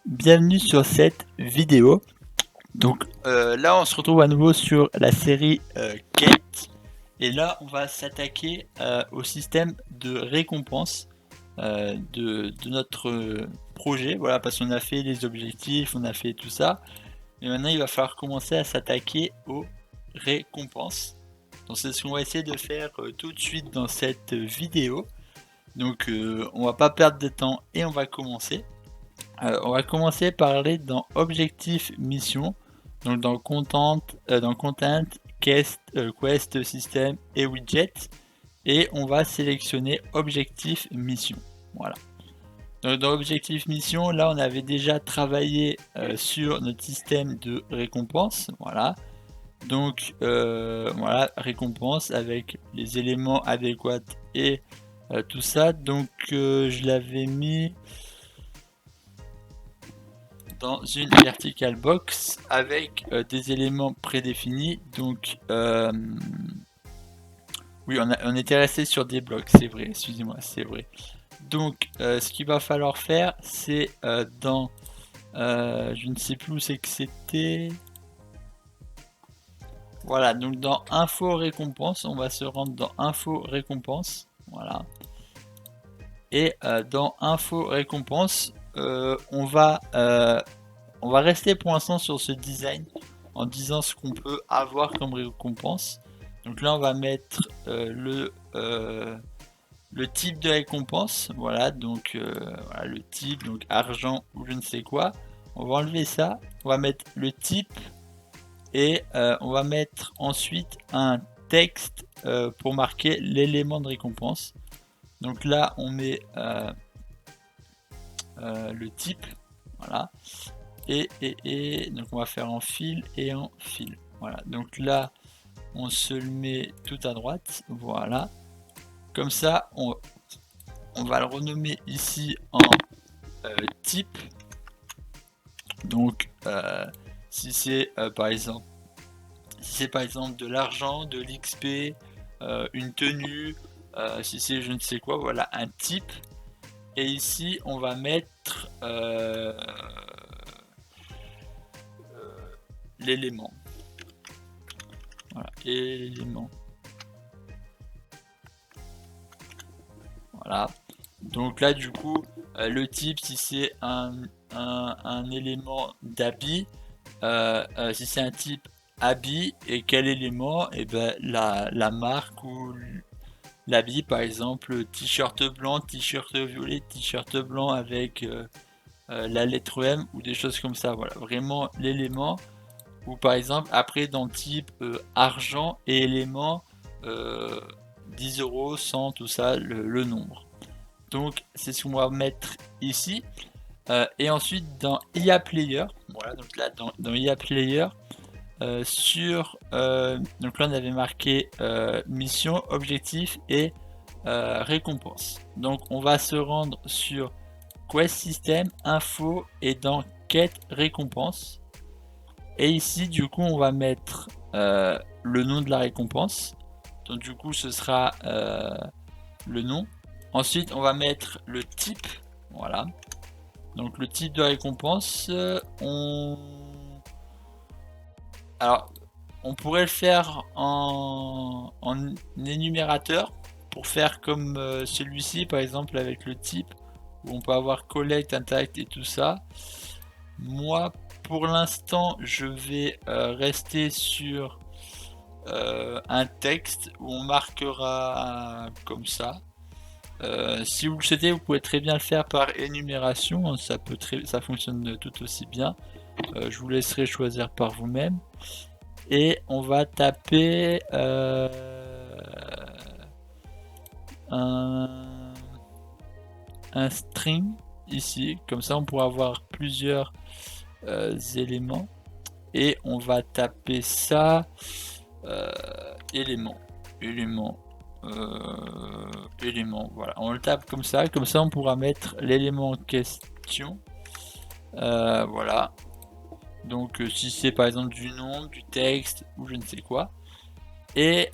bienvenue sur cette vidéo. Donc là on se retrouve à nouveau sur la série Quête et là on va s'attaquer au système de récompense de notre projet, voilà, parce qu'on a fait les objectifs, on a fait tout ça et maintenant il va falloir commencer à s'attaquer aux récompenses. Donc c'est ce qu'on va essayer de faire tout de suite dans cette vidéo. Donc on va pas perdre de temps et on va commencer. On va commencer par aller dans Objectif Mission, donc dans Content, Quest, System et Widget, et on va sélectionner Objectif Mission. Voilà. Donc dans Objectif Mission, là on avait déjà travaillé sur notre système de récompense. Voilà. Donc voilà, récompense avec les éléments adéquats et tout ça. Donc je l'avais mis dans une vertical box avec des éléments prédéfinis. Donc oui, on était resté sur des blocs, c'est vrai, excusez-moi, c'est vrai. Donc ce qu'il va falloir faire, c'est dans je ne sais plus où c'est que c'était. Voilà, donc dans info récompense, on va se rendre dans info récompense. Voilà. Et dans info récompense, on va rester pour l'instant sur ce design en disant ce qu'on peut avoir comme récompense. Donc là on va mettre le type de récompense, voilà, donc voilà, le type, donc argent ou je ne sais quoi. On va enlever ça, on va mettre le type et on va mettre ensuite un texte pour marquer l'élément de récompense. Donc là on met le type, voilà. Et donc on va faire en fil et en fil. Voilà, donc là on se le met tout à droite, voilà. Comme ça on va le renommer ici en type. Donc si c'est par exemple de l'argent, de l'XP, une tenue, si c'est je ne sais quoi, voilà un type. Et ici on va mettre l'élément. Voilà, élément. Voilà. Donc là du coup le type, si c'est un élément d'habit, si c'est un type habit, et quel élément, et ben la marque ou l'habit, par exemple t-shirt blanc, t-shirt violet, t-shirt blanc avec la lettre M ou des choses comme ça. Voilà, vraiment l'élément. Ou par exemple après dans type argent et élément 10 euros, 100, tout ça, le nombre. Donc c'est ce qu'on va mettre ici. Et ensuite dans IA Player, voilà, donc là dans IA Player, donc là on avait marqué mission, objectif et récompense. Donc on va se rendre sur Quest System, info et dans quête récompense. Et ici du coup on va mettre le nom de la récompense. Donc du coup ce sera le nom. Ensuite on va mettre le type, voilà. Donc le type de récompense, alors on pourrait le faire en énumérateur pour faire comme celui-ci par exemple avec le type où on peut avoir collect, interact et tout ça. Moi pour l'instant je vais rester sur un texte où on marquera comme ça. Si vous le souhaitez, vous pouvez très bien le faire par énumération, ça fonctionne tout aussi bien. Je vous laisserai choisir par vous-même. Et on va taper un string ici, comme ça on pourra avoir plusieurs éléments. Et on va taper ça élément, voilà, on le tape comme ça on pourra mettre l'élément en question. Voilà, donc si c'est par exemple du nom, du texte ou je ne sais quoi. Et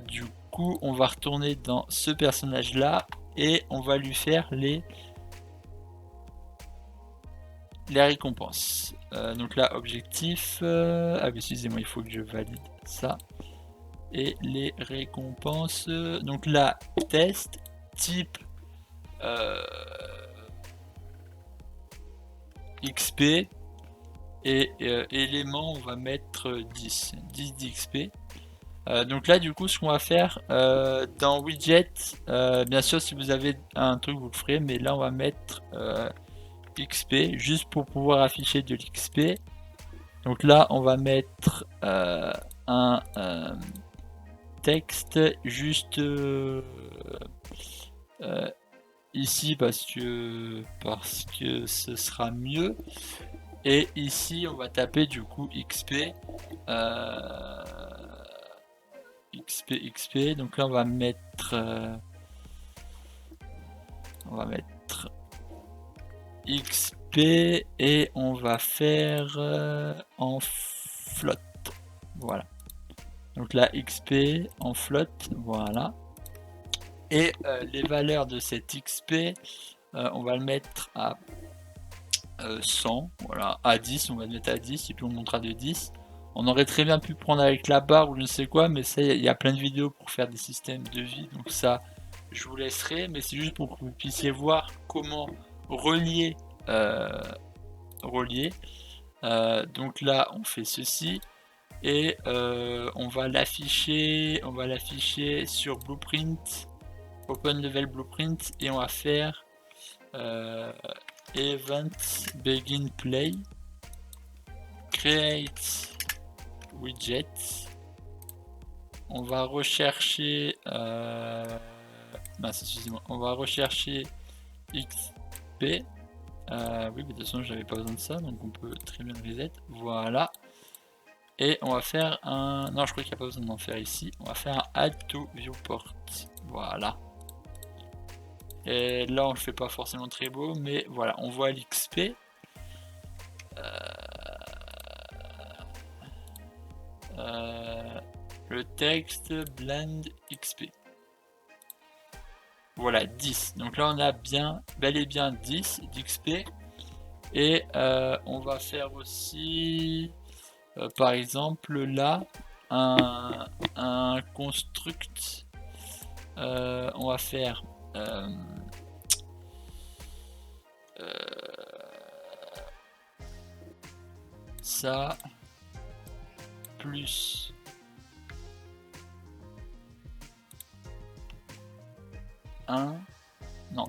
du coup on va retourner dans ce personnage là et on va lui faire les les récompenses. Donc là, objectif. Ah oui, excusez-moi, il faut que je valide ça. Et les récompenses. Donc là, test, type XP. Et élément, on va mettre 10 d'XP. Donc là, du coup, ce qu'on va faire dans widget, bien sûr, si vous avez un truc, vous le ferez, mais là, on va mettre XP juste pour pouvoir afficher de l'XP. Donc là, on va mettre un texte juste ici parce que ce sera mieux. Et ici, on va taper du coup XP. XP. Donc là, on va mettre XP et on va faire en flotte. Voilà. Donc là, XP en flotte. Voilà. Et les valeurs de cette XP, on va le mettre à 100. Voilà. À 10, on va le mettre à 10 et puis on montera de 10. On aurait très bien pu prendre avec la barre ou je ne sais quoi, mais ça, il y a plein de vidéos pour faire des systèmes de vie. Donc ça, je vous laisserai. Mais c'est juste pour que vous puissiez voir comment relier. Donc là, on fait ceci. Et on va l'afficher sur Blueprint, Open Level Blueprint, et on va faire Event Begin Play, Create Widget. On va rechercher excusez-moi, on va rechercher XP. Oui, mais de toute façon, j'avais pas besoin de ça, donc on peut très bien reset. Voilà. Et on va faire un... Non, je crois qu'il n'y a pas besoin d'en faire ici. On va faire un Add to Viewport. Voilà. Et là, on le fait pas forcément très beau, mais voilà, on voit l'XP. Le texte blend XP. Voilà, 10. Donc là, on a bel et bien 10 d'XP. Et on va faire aussi... par exemple là un construct, on va faire ça plus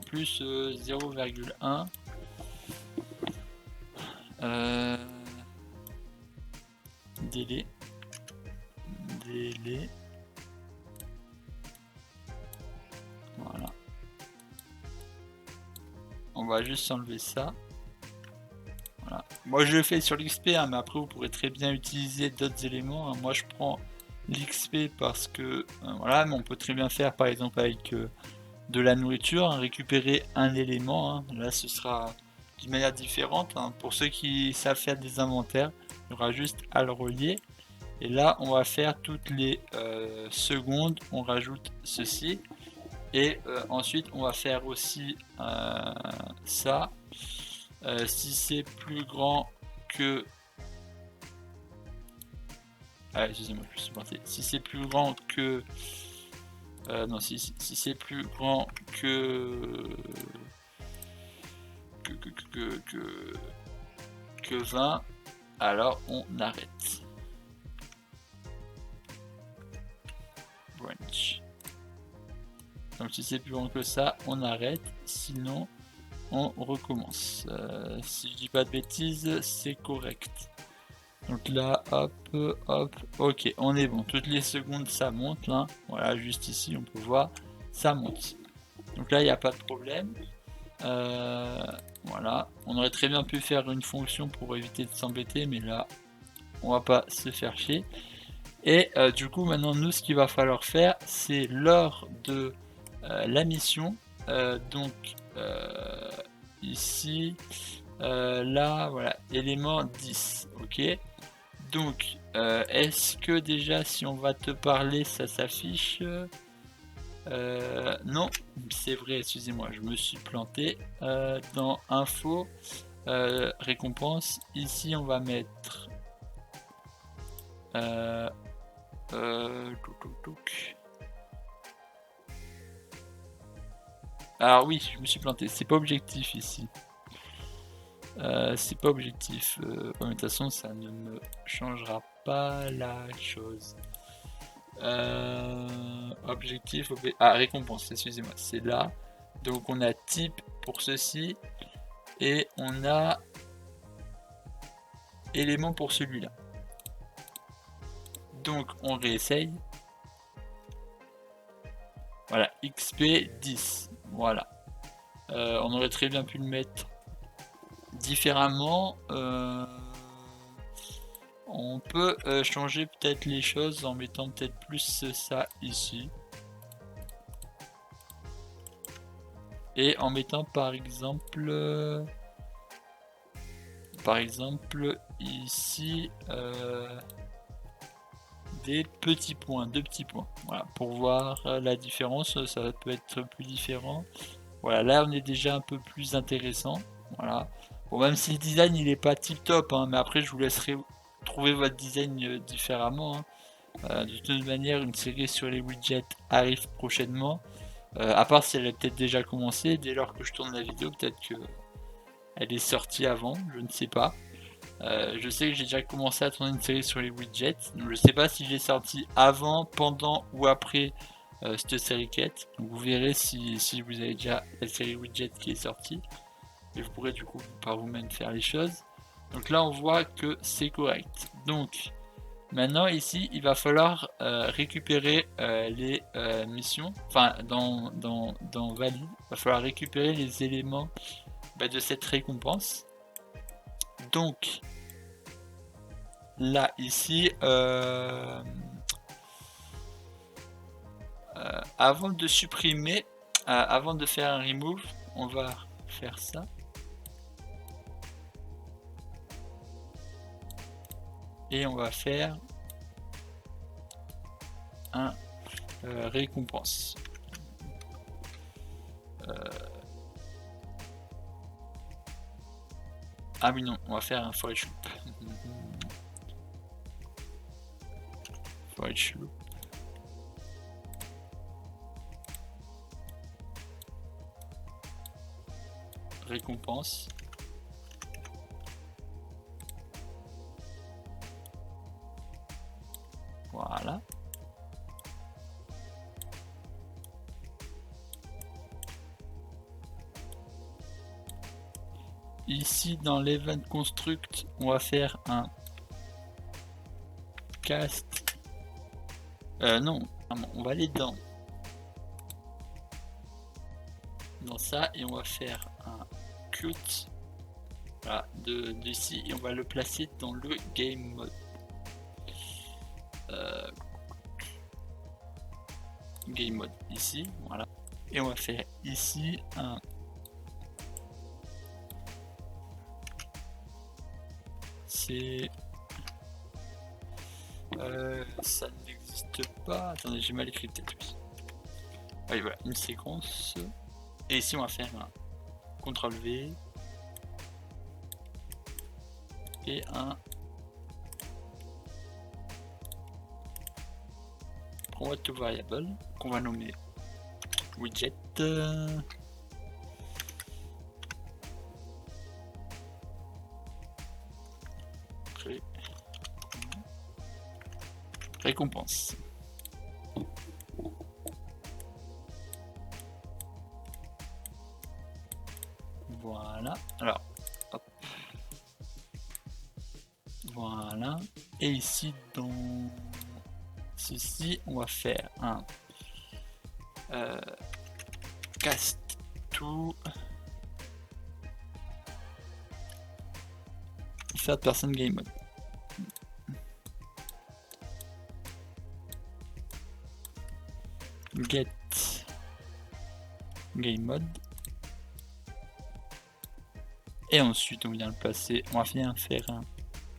plus 0,1 délai. Voilà. On va juste enlever ça. Voilà. Moi je le fais sur l'XP, hein, mais après vous pourrez très bien utiliser d'autres éléments. Hein. Moi je prends l'XP parce que voilà, mais on peut très bien faire par exemple avec de la nourriture, hein, récupérer un élément. Hein. Là ce sera d'une manière différente. Hein. Pour ceux qui savent faire des inventaires, il y aura juste à le relier. Et là, on va faire toutes les secondes, on rajoute ceci. Et ensuite, on va faire aussi ça. Si c'est plus grand que... Ah, excusez-moi, je suis parti. Si c'est plus grand que... non, si c'est plus grand que 20, alors on arrête. Branch. Donc si c'est plus grand que ça, on arrête. Sinon, on recommence. Si je dis pas de bêtises, c'est correct. Donc là, hop, ok, on est bon. Toutes les secondes, ça monte là. Voilà, juste ici, on peut voir, ça monte. Donc là, il n'y a pas de problème. Voilà, on aurait très bien pu faire une fonction pour éviter de s'embêter, mais là, on va pas se faire chier. Et du coup, maintenant, nous, ce qu'il va falloir faire, c'est lors de la mission. Donc, ici, là, voilà, élément 10, ok. Donc, est-ce que déjà, si on va te parler, ça s'affiche? Non, c'est vrai, excusez-moi, je me suis planté. Dans info, récompense. Ici, on va mettre alors oui, je me suis planté, c'est pas objectif ici. C'est pas objectif. De toute façon, ça ne me changera pas la chose. Objectif, récompense, excusez-moi, c'est là. Donc on a type pour ceci et on a élément pour celui-là. Donc on réessaye. Voilà, XP 10. Voilà. On aurait très bien pu le mettre différemment. On peut changer peut-être les choses en mettant peut-être plus ça ici. Et en mettant par exemple ici des petits points, 2 petits points. Voilà, pour voir la différence, ça peut être plus différent. Voilà, là on est déjà un peu plus intéressant. Voilà. Bon, même si le design il est pas tip top, hein, mais après je vous laisserai trouver votre design différemment. Hein. De toute manière, une série sur les widgets arrive prochainement. À part si elle a peut-être déjà commencé, dès lors que je tourne la vidéo, peut-être que elle est sortie avant, je ne sais pas. Je sais que j'ai déjà commencé à tourner une série sur les widgets, donc je sais pas si j'ai sorti avant, pendant ou après cette série quête. Donc vous verrez si vous avez déjà la série widget qui est sortie, et vous pourrez du coup par vous-même faire les choses. Donc là on voit que c'est correct. Donc maintenant ici il va falloir récupérer les missions, enfin dans Valide, il va falloir récupérer les éléments de cette récompense. Donc là ici avant de supprimer, avant de faire un remove, on va faire ça. Et on va faire un récompense. Ah oui non, on va faire un for each loop. For each loop. Récompense. Voilà. Ici dans l'event construct, on va faire un cast. Non, on va aller dans ça et on va faire un cut voilà, d'ici et on va le placer dans le game mode. Game mode ici, voilà. Et on va faire ici un c'est ça n'existe pas. Attendez, j'ai mal écrit peut-être. Oui, voilà, une séquence. Et ici on va faire un CTRL V et un promote to variable qu'on va nommer widget. Récompense. Voilà. Alors, hop. Voilà. Et ici, dans ceci, on va faire un cast to third person game mode. Get game mode. Et ensuite on vient le placer, on va faire un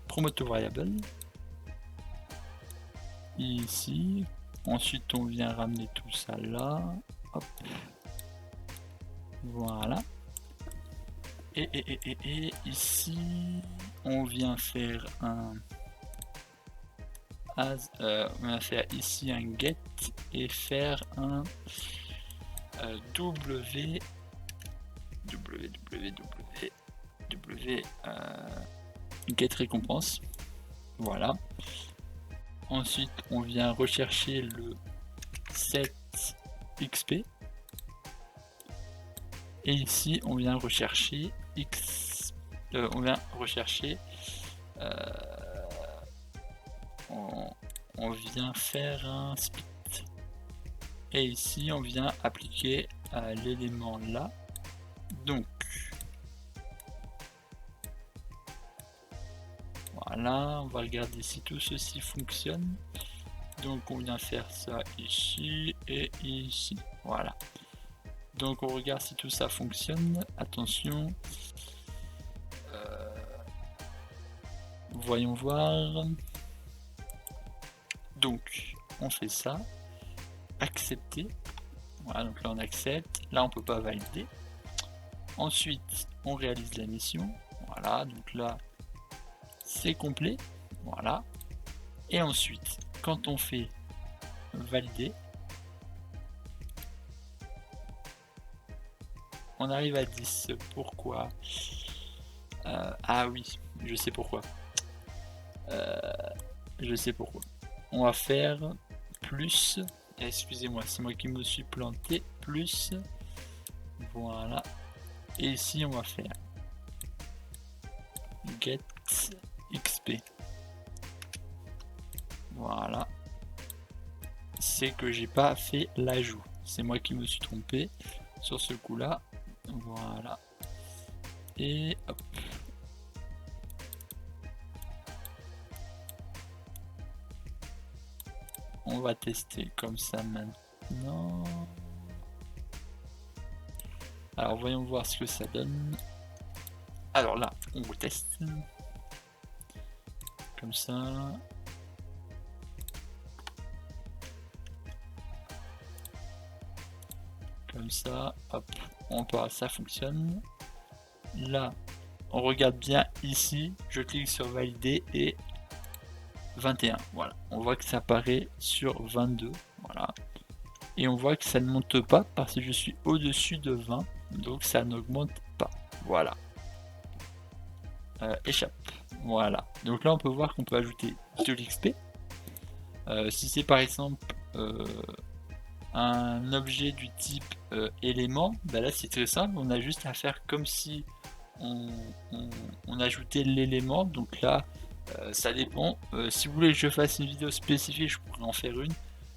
promote variable ici. Ensuite on vient ramener tout ça là. Hop. Voilà. Et ici, on vient faire un as, on va faire ici un get et faire un w get récompense. Voilà. Ensuite, on vient rechercher le set XP. Et ici, on vient rechercher on vient rechercher on vient faire un split. Et ici, on vient appliquer l'élément là. Donc, voilà, on va regarder si tout ceci fonctionne. Donc, on vient faire ça ici et ici. Voilà. Donc, on regarde si tout ça fonctionne. Attention. Voyons voir. Donc, on fait ça. Accepter. Voilà, donc là on accepte. Là on peut pas valider. Ensuite, on réalise la mission. Voilà, donc là c'est complet. Voilà. Et ensuite, quand on fait valider, on arrive à 10. Pourquoi? Ah oui, je sais pourquoi. Je sais pourquoi. On va faire plus. Excusez-moi, c'est moi qui me suis planté. Plus. Voilà. Et ici, on va faire get XP. Voilà. C'est que j'ai pas fait l'ajout. C'est moi qui me suis trompé sur ce coup-là. Voilà. Et hop. On va tester comme ça maintenant. Alors voyons voir ce que ça donne. Alors là, on teste. Comme ça. Comme ça. Hop. On part, ça fonctionne. Là, on regarde bien ici. Je clique sur valider et 21. Voilà. On voit que ça apparaît sur 22. Voilà. Et on voit que ça ne monte pas parce que je suis au-dessus de 20. Donc ça n'augmente pas. Voilà. Échappe. Voilà. Donc là on peut voir qu'on peut ajouter de l'XP. Si c'est par exemple un objet du type élément, bah là c'est très simple. On a juste à faire comme si on ajoutait l'élément. Donc là ça dépend. Si vous voulez que je fasse une vidéo spécifique, je pourrais en faire une.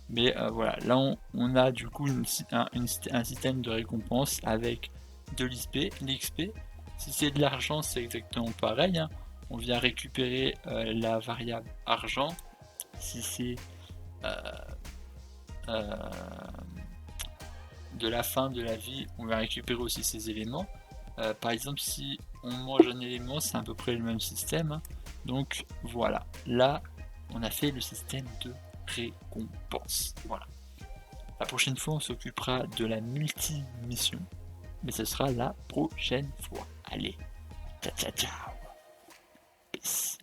Mais voilà, là on a du coup un système de récompense avec de l'XP. Si c'est de l'argent, c'est exactement pareil. Hein. On vient récupérer la variable argent. Si c'est de la fin de la vie, on va récupérer aussi ces éléments. Par exemple, si on mange un élément, c'est à peu près le même système. Hein. Donc voilà, là on a fait le système de récompense. Voilà. La prochaine fois, on s'occupera de la multi-mission, mais ce sera la prochaine fois. Allez, ciao ciao ciao. Peace.